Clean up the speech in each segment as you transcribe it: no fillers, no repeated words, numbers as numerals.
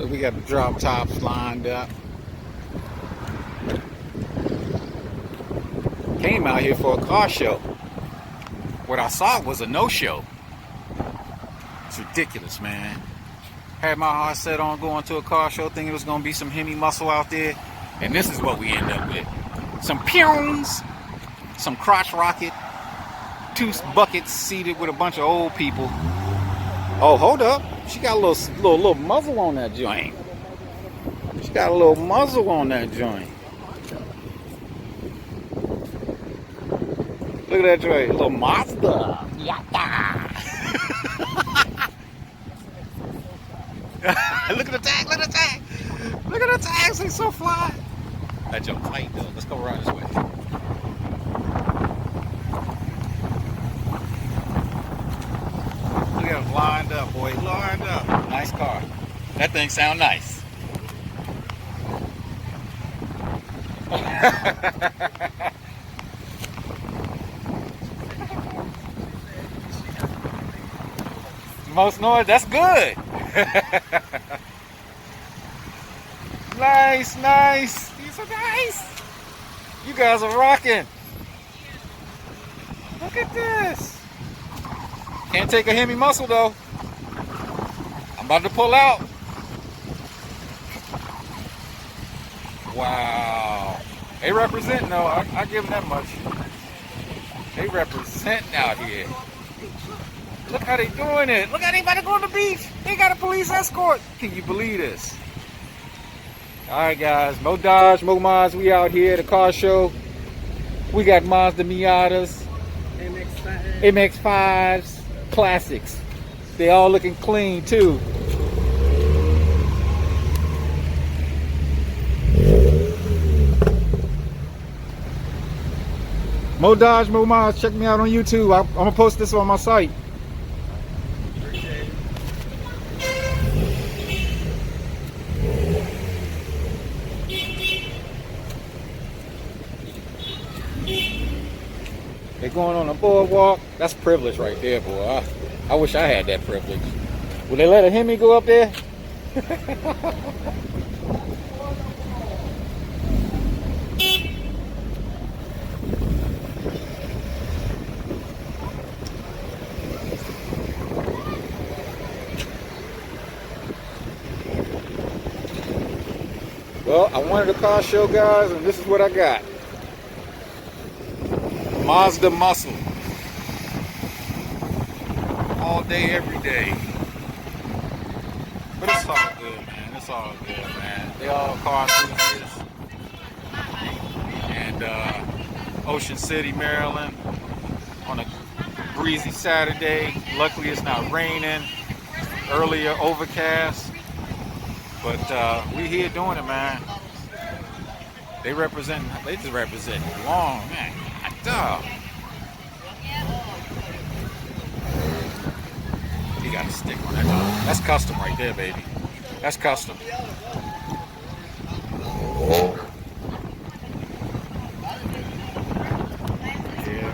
We got the drop tops lined up. Came out here for a car show. What I saw was a no-show. It's ridiculous, man. Had my heart set on going to a car show, thinking it was going to be some Hemi muscle out there. And this is what we end up with. Some Punes, some crotch rocket, 2 buckets seated with a bunch of old people. Oh, hold up. She got a little muzzle on that joint. She got a little muzzle on that joint. Look at that joint. A little Mazda. Yatta. Look at the tag. Look at the tag. Look at the tags. They so fly. That joint tight though. Let's go around this way. Look at them lined up, boy. Lined up. Nice car. That thing sound nice. Most noise, that's good. Nice, nice. These are nice. You guys are rocking. Look at this. Can't take a Hemi muscle though. I'm about to pull out. Wow. They representing though. I give them that much. They representing out here. Look how they doing it. Look how they about to go on the beach. They got a police escort. Can you believe this? Alright guys, Mo Dodge, Mo Mods, we out here at the car show. We got Mazda Miatas, MX-5s, classics. They all looking clean too. Mo Dodge, Mo Mods, check me out on YouTube. I'm gonna post this on my site. They're going on a boardwalk. That's privilege right there, boy. I wish I had that privilege. Would they let a Hemi go up there? Well, I wanted a car show, guys, and this is what I got. Mazda muscle. All day, every day. But it's all good, man. It's all good, man. They all car enthusiasts. And Ocean City, Maryland, on a breezy Saturday. Luckily, it's not raining. Earlier, overcast. But we here doing it, man. They just represent long, man. Duh. You got a stick on that. That's custom right there, baby. That's custom. Yeah,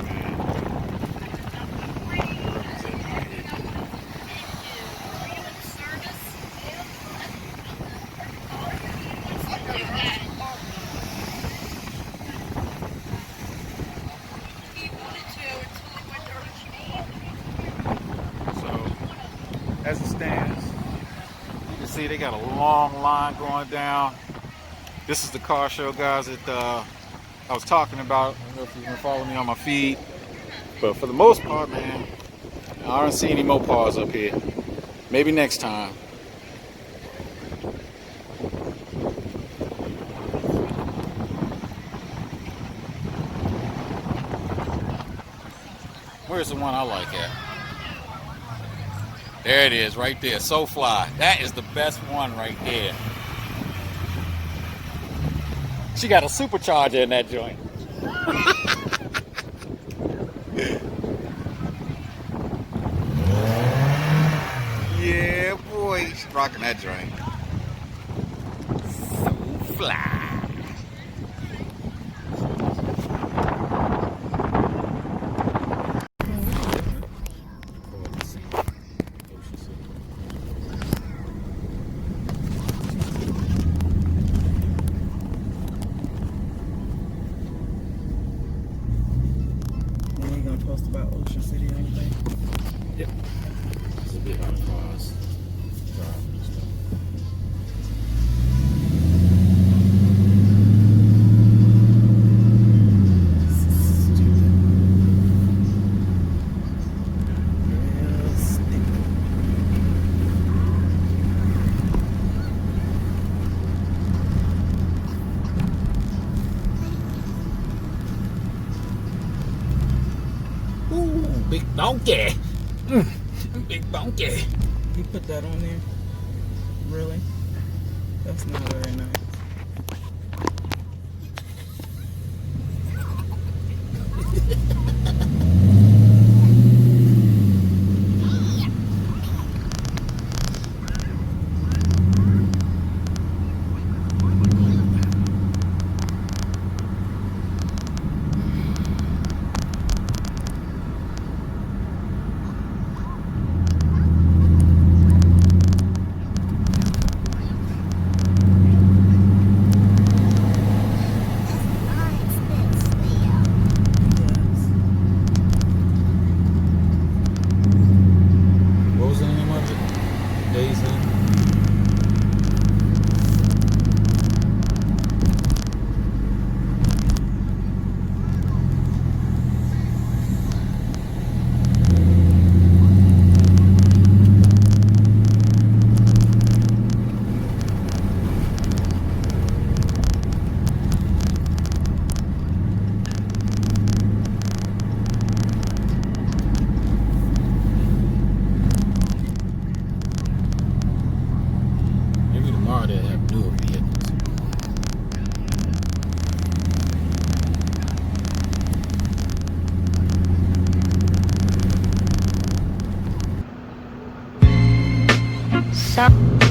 man. As it stands, you can see they got a long line going down. This is the car show, guys, that I was talking about. I don't know if you've been following me on my feed, but for the most part, man, I don't see any Mopars up here. Maybe next time. Where's the one I like at? There it is, right there. So fly. That is the best one right there. She got a supercharger in that joint. Yeah, boy. She's rocking that joint. So fly. big donkey. Big donkey. You put that on there? Really? That's not very nice. What was the name of it? Days Inn? Maybe tomorrow they'll have newer vehicles. Some